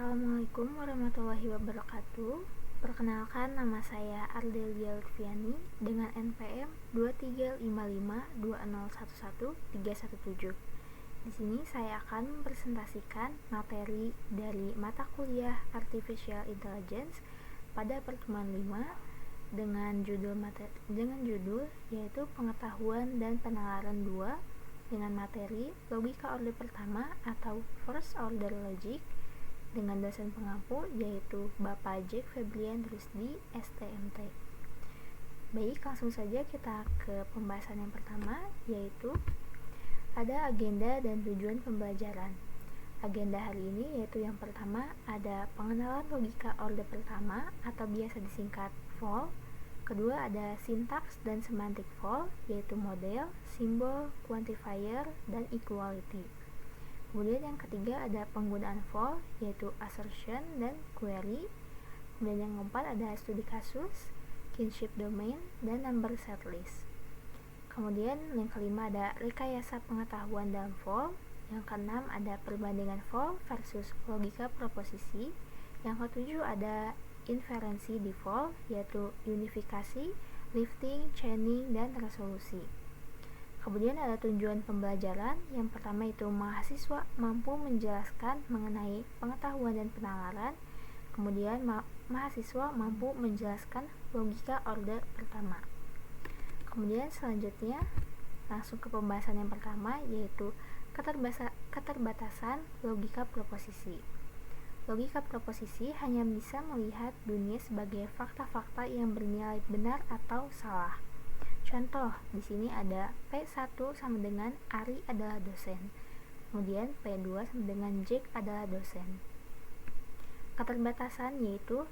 Assalamualaikum warahmatullahi wabarakatuh. Perkenalkan, nama saya Ardelia Lutfiani dengan NPM 235520113117. Di sini saya akan mempresentasikan materi dari mata kuliah Artificial Intelligence pada pertemuan 5 dengan judul yaitu Pengetahuan dan Penalaran 2 dengan materi Logika Order Pertama atau First Order Logic dengan dosen pengampu yaitu Bapak Jack Febrian Rusdi, STMT. Baik, langsung saja kita ke pembahasan yang pertama, yaitu ada agenda dan tujuan pembelajaran. Agenda hari ini yaitu yang pertama ada pengenalan logika order pertama atau biasa disingkat FOL. Kedua ada sintaks dan semantik FOL, yaitu model, simbol, quantifier, dan equality. Kemudian yang ketiga ada penggunaan FOL, yaitu assertion dan query. Kemudian yang keempat ada studi kasus, kinship domain, dan number set list. Kemudian yang kelima ada rekayasa pengetahuan dalam FOL. Yang keenam ada perbandingan FOL versus logika proposisi. Yang ketujuh ada inferensi di FOL, yaitu unifikasi, lifting, chaining, dan resolusi. Kemudian ada tujuan pembelajaran. Yang pertama itu mahasiswa mampu menjelaskan mengenai pengetahuan dan penalaran. Kemudian mahasiswa mampu menjelaskan logika order pertama. Kemudian selanjutnya langsung ke pembahasan yang pertama, yaitu keterbatasan logika proposisi. Logika proposisi hanya bisa melihat dunia sebagai fakta-fakta yang bernilai benar atau salah. Contoh, di sini ada P1 sama dengan Ari adalah dosen. Kemudian P2 sama dengan Jack adalah dosen. Keterbatasan yaitu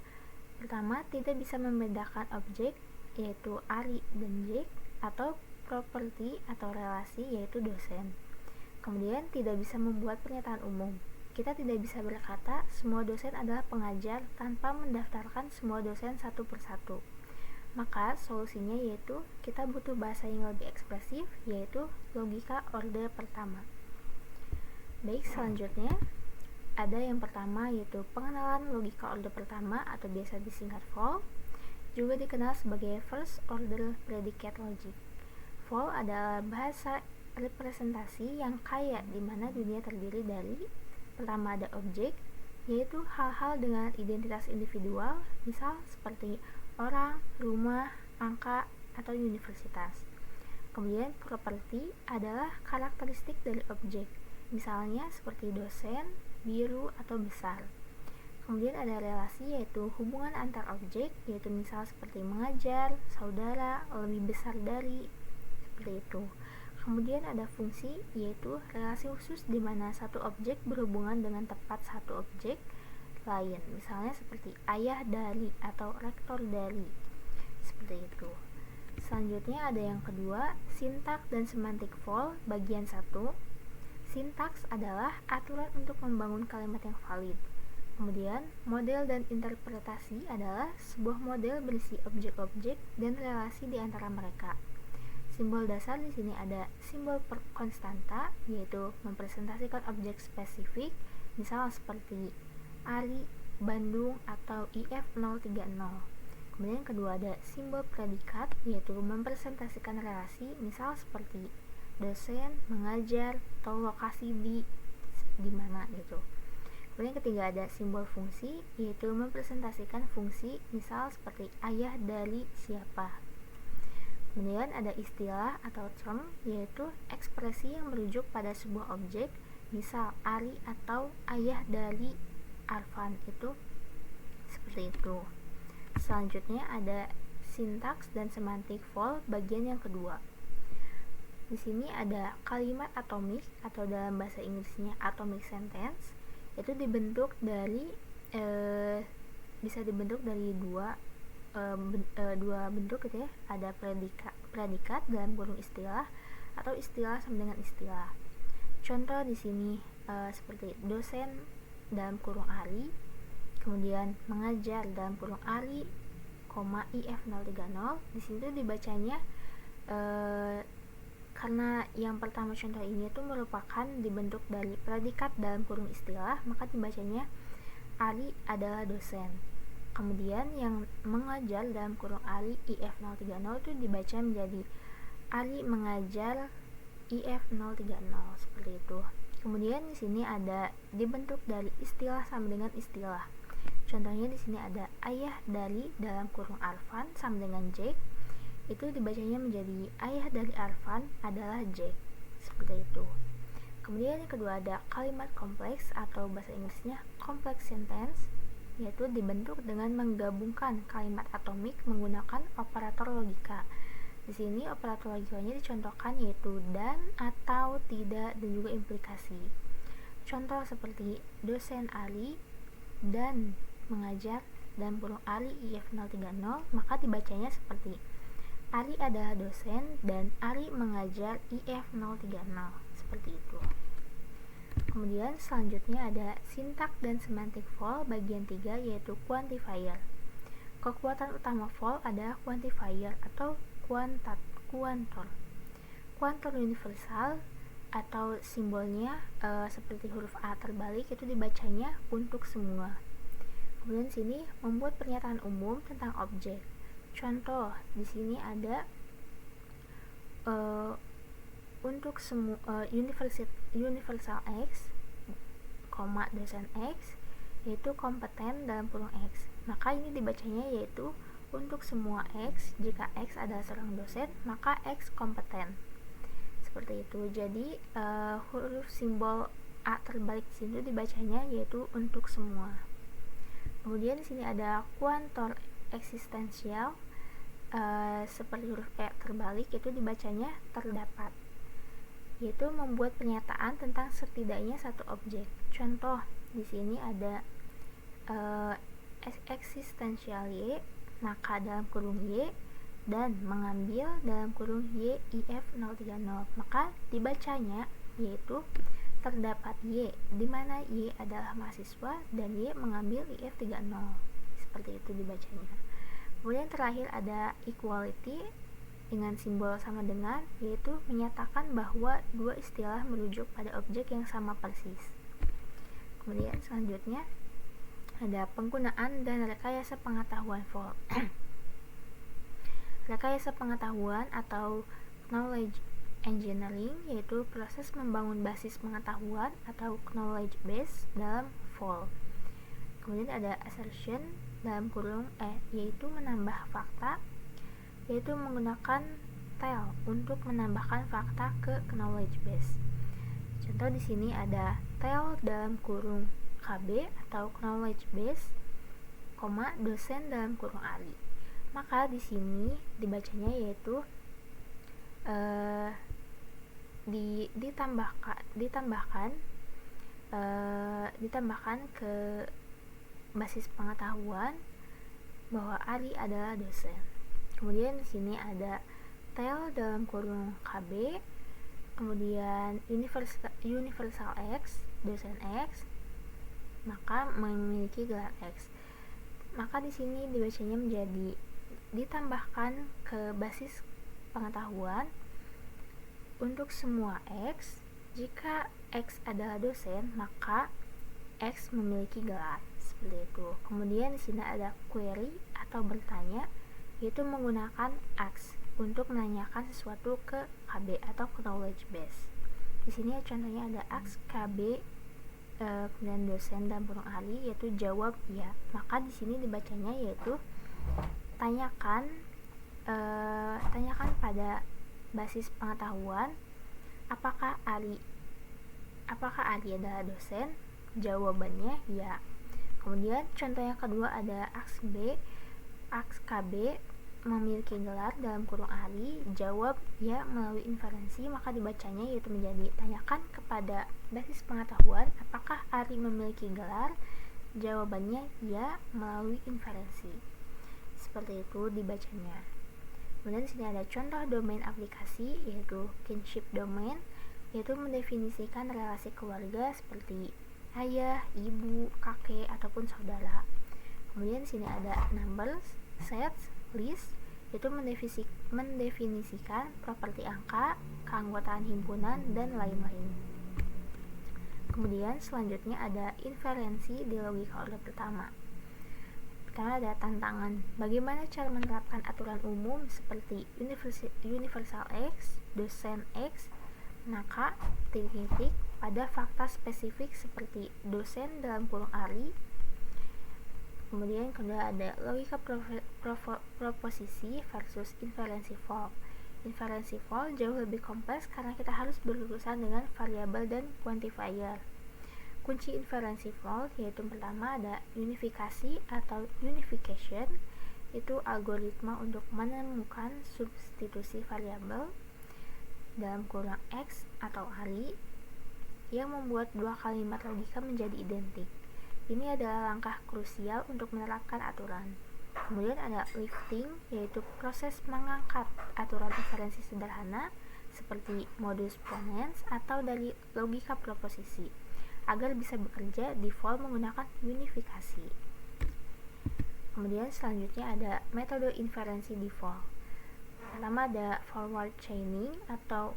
pertama, tidak bisa membedakan objek yaitu Ari dan Jack atau properti atau relasi yaitu dosen. Kemudian tidak bisa membuat pernyataan umum. Kita tidak bisa berkata semua dosen adalah pengajar tanpa mendaftarkan semua dosen satu persatu. Maka solusinya yaitu kita butuh bahasa yang lebih ekspresif, yaitu logika order pertama. Baik, selanjutnya ada yang pertama yaitu pengenalan logika order pertama atau biasa disingkat FOL, juga dikenal sebagai First Order Predicate Logic. FOL adalah bahasa representasi yang kaya di mana dunia terdiri dari pertama ada objek, yaitu hal-hal dengan identitas individual, misal seperti orang, rumah, angka, atau universitas. Kemudian properti adalah karakteristik dari objek, misalnya seperti dosen, biru, atau besar. Kemudian ada relasi yaitu hubungan antar objek, yaitu misal seperti mengajar, saudara, lebih besar dari, seperti itu. Kemudian ada fungsi yaitu relasi khusus di mana satu objek berhubungan dengan tepat satu objek lain, misalnya seperti ayah dari atau rektor dari, seperti itu. Selanjutnya ada yang kedua, sintaks dan semantik FOL bagian 1. Sintaks adalah aturan untuk membangun kalimat yang valid. Kemudian model dan interpretasi adalah sebuah model berisi objek-objek dan relasi di antara mereka. Simbol dasar di sini ada simbol konstanta, yaitu mempresentasikan objek spesifik, misal seperti Ari, Bandung, atau IF030. Kemudian kedua ada simbol predikat, yaitu mempresentasikan relasi, misal seperti dosen, mengajar, atau lokasi di mana gitu. Kemudian ketiga ada simbol fungsi, yaitu mempresentasikan fungsi, misal seperti ayah dari siapa. Kemudian ada istilah atau term, yaitu ekspresi yang merujuk pada sebuah objek, misal Ari atau ayah dari Arfan, itu seperti itu. Selanjutnya ada sintaks dan semantik FOL bagian yang kedua. Di sini ada kalimat atomik atau dalam bahasa Inggrisnya atomic sentence, itu dibentuk dari bisa dibentuk dari dua bentuk gitu ya. Ada predikat dalam kurung istilah atau istilah sama dengan istilah. Contoh di sini seperti dosen dalam kurung Ari, kemudian mengajar dalam kurung Ari, IF030. Di situ dibacanya karena yang pertama contoh ini itu merupakan dibentuk dari predikat dalam kurung istilah, maka dibacanya Ali adalah dosen. Kemudian yang mengajar dalam kurung Ali IF030 itu dibaca menjadi Ali mengajar IF030 seperti itu. Kemudian di sini ada dibentuk dari istilah sama dengan istilah. Contohnya di sini ada ayah dari dalam kurung Arfan sama dengan Jack. Itu dibacanya menjadi ayah dari Arfan adalah Jack. Seperti itu. Kemudian yang kedua ada kalimat kompleks atau bahasa Inggrisnya complex sentence, yaitu dibentuk dengan menggabungkan kalimat atomik menggunakan operator logika. Di sini operator logikanya dicontohkan yaitu dan, atau, tidak, dan juga implikasi. Contoh seperti dosen Ali dan mengajar dalam kurung Ali IF030, maka dibacanya seperti Ali adalah dosen dan Ali mengajar IF030, seperti itu. Kemudian selanjutnya ada sintak dan semantik vol bagian 3, yaitu quantifier. Kekuatan utama vol adalah quantifier atau kuantor. Kuantor universal atau simbolnya seperti huruf A terbalik itu dibacanya untuk semua. Kemudian sini membuat pernyataan umum tentang objek. Contoh di sini ada untuk semua universal X, dosen X yaitu kompeten dalam kurung X. Maka ini dibacanya yaitu untuk semua X, jika X adalah seorang dosen, maka X kompeten. Seperti itu. Jadi huruf simbol A terbalik di sini dibacanya yaitu untuk semua. Kemudian di sini ada kuantor eksistensial, seperti huruf E terbalik itu dibacanya terdapat, yaitu membuat pernyataan tentang setidaknya satu objek. Contoh di sini ada eksistensial Y, maka dalam kurung Y, dan mengambil dalam kurung Y IF030, maka dibacanya yaitu terdapat Y, di mana Y adalah mahasiswa dan Y mengambil IF30. Seperti itu dibacanya. Kemudian terakhir ada equality dengan simbol sama dengan, yaitu menyatakan bahwa dua istilah merujuk pada objek yang sama persis. Kemudian selanjutnya ada penggunaan dan rekayasa pengetahuan vol. Rekayasa pengetahuan atau knowledge engineering yaitu proses membangun basis pengetahuan atau knowledge base dalam vol. Kemudian ada assertion dalam kurung yaitu menambah fakta, yaitu menggunakan tell untuk menambahkan fakta ke knowledge base. Contoh di sini ada tell dalam kurung KB atau knowledge base, dosen dalam kurung Ali. Maka di sini dibacanya yaitu ditambahkan ke basis pengetahuan bahwa Ali adalah dosen. Kemudian di sini ada tell dalam kurung KB, kemudian universal X, dosen X, maka memiliki gelar X. Maka di sini dibacanya menjadi ditambahkan ke basis pengetahuan untuk semua X. Jika X adalah dosen, maka X memiliki gelar. Seperti itu. Kemudian di sini ada query atau bertanya, yaitu menggunakan ask untuk menanyakan sesuatu ke KB atau knowledge base. Di sini contohnya ada ask KB kemudian dosen dan kurung Ali, yaitu jawab ya. Maka di sini dibacanya yaitu tanyakan pada basis pengetahuan apakah Ali adalah dosen. Jawabannya ya. Kemudian contoh yang kedua ada ask B, ask KB memiliki gelar dalam kurung Ali, jawab ya melalui inferensi, maka dibacanya yaitu menjadi tanyakan kepada basis pengetahuan apakah Ali memiliki gelar. Jawabannya ya melalui inferensi. Seperti itu dibacanya. Kemudian di sini ada contoh domain aplikasi yaitu kinship domain, yaitu mendefinisikan relasi keluarga seperti ayah, ibu, kakek ataupun saudara. Kemudian di sini ada numbers, sets, list, yaitu mendefinisikan properti angka, keanggotaan himpunan dan lain-lain. Kemudian selanjutnya ada inferensi di logika order pertama. Pertama ada tantangan. Bagaimana cara menerapkan aturan umum seperti universal X, dosen X, maka titik-titik pada fakta spesifik seperti dosen dalam kurung Ari. Kemudian kedua ada logika proposisi versus inferensi fault. Inferensi fault jauh lebih kompleks karena kita harus berurusan dengan variabel dan quantifier. Kunci inferensi fault yaitu pertama ada unifikasi atau unification, itu algoritma untuk menemukan substitusi variabel dalam kurung X atau Ari yang membuat dua kalimat logika menjadi identik. Ini adalah langkah krusial untuk menerapkan aturan. Kemudian ada lifting, yaitu proses mengangkat aturan inferensi sederhana seperti modus ponens atau dari logika proposisi agar bisa bekerja di for menggunakan unifikasi. Kemudian selanjutnya ada metode inferensi di for. Pertama ada forward chaining atau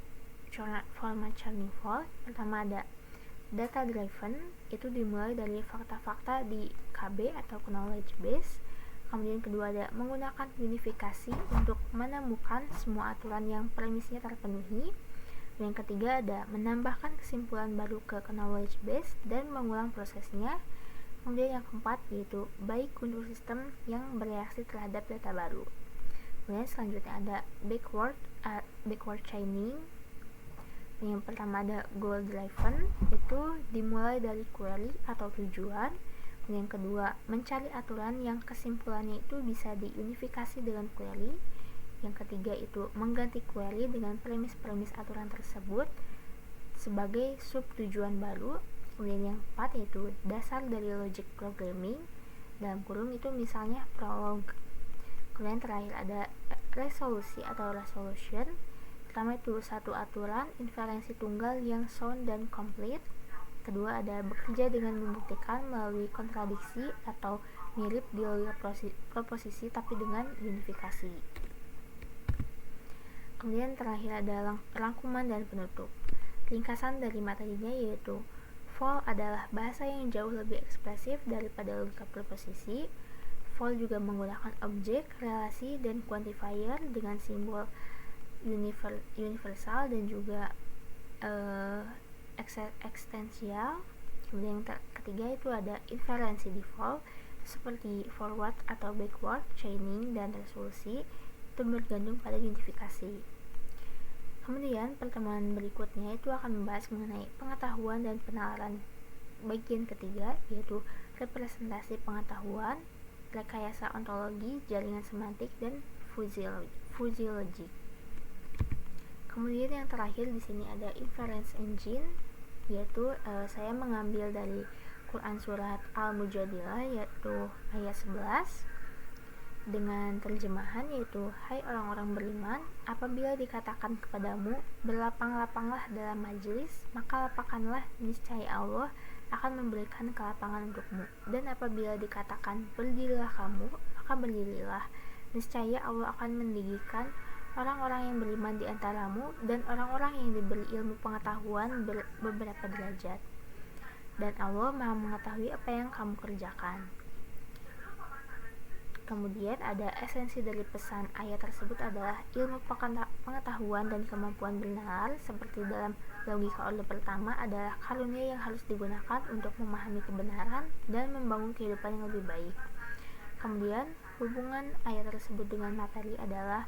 format chaining for. Pertama ada data driven, itu dimulai dari fakta-fakta di KB atau knowledge base. Kemudian kedua ada menggunakan unifikasi untuk menemukan semua aturan yang premisnya terpenuhi. Yang ketiga ada menambahkan kesimpulan baru ke knowledge base dan mengulang prosesnya. Kemudian yang keempat yaitu baik untuk sistem yang bereaksi terhadap data baru. Kemudian selanjutnya ada backward chaining. Yang pertama ada goal driven, itu dimulai dari query atau tujuan. Yang kedua mencari aturan yang kesimpulannya itu bisa diunifikasi dengan query. Yang ketiga itu mengganti query dengan premis-premis aturan tersebut sebagai sub tujuan baru. Kemudian yang keempat yaitu dasar dari logic programming, dalam kurung itu misalnya prolog. Kemudian terakhir ada resolusi atau resolution. Pertama itu satu aturan inferensi tunggal yang sound dan complete. Kedua ada bekerja dengan membuktikan melalui kontradiksi atau mirip di logika proposisi tapi dengan unifikasi. Kemudian terakhir ada rangkuman dan penutup. Ringkasan dari materinya yaitu for adalah bahasa yang jauh lebih ekspresif daripada logika proposisi. For juga menggunakan objek, relasi, dan quantifier dengan simbol universal dan juga ekstensial. Kemudian yang ketiga itu ada inferensi default seperti forward atau backward chaining dan resolusi, itu bergantung pada unifikasi. Kemudian pertemuan berikutnya itu akan membahas mengenai pengetahuan dan penalaran bagian ketiga, yaitu representasi pengetahuan, rekayasa ontologi, jaringan semantik, dan fusiologi. Kemudian yang terakhir di sini ada inference engine, yaitu saya mengambil dari Quran surat Al-Mujadilah yaitu ayat 11 dengan terjemahan yaitu hai orang-orang beriman, apabila dikatakan kepadamu berlapang-lapanglah dalam majelis, maka lapangkanlah, niscaya Allah akan memberikan kelapangan untukmu. Dan apabila dikatakan berdirilah kamu, maka berdirilah, niscaya Allah akan meninggikan orang-orang yang beriman di antaramu dan orang-orang yang diberi ilmu pengetahuan beberapa derajat. Dan Allah Maha mengetahui apa yang kamu kerjakan. Kemudian ada esensi dari pesan ayat tersebut adalah ilmu pengetahuan dan kemampuan bernalar seperti dalam logika order pertama adalah karunia yang harus digunakan untuk memahami kebenaran dan membangun kehidupan yang lebih baik. Kemudian hubungan ayat tersebut dengan materi adalah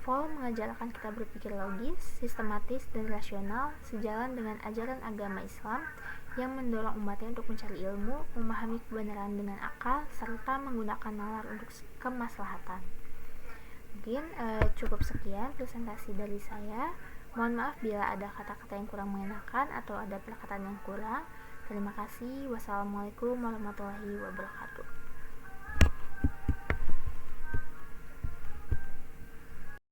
Paul mengajarkan kita berpikir logis, sistematis, dan rasional sejalan dengan ajaran agama Islam yang mendorong umatnya untuk mencari ilmu, memahami kebenaran dengan akal, serta menggunakan nalar untuk kemaslahatan. Mungkin cukup sekian presentasi dari saya. Mohon maaf bila ada kata-kata yang kurang mengenakan atau ada perkataan yang kurang. Terima kasih. Wassalamualaikum warahmatullahi wabarakatuh.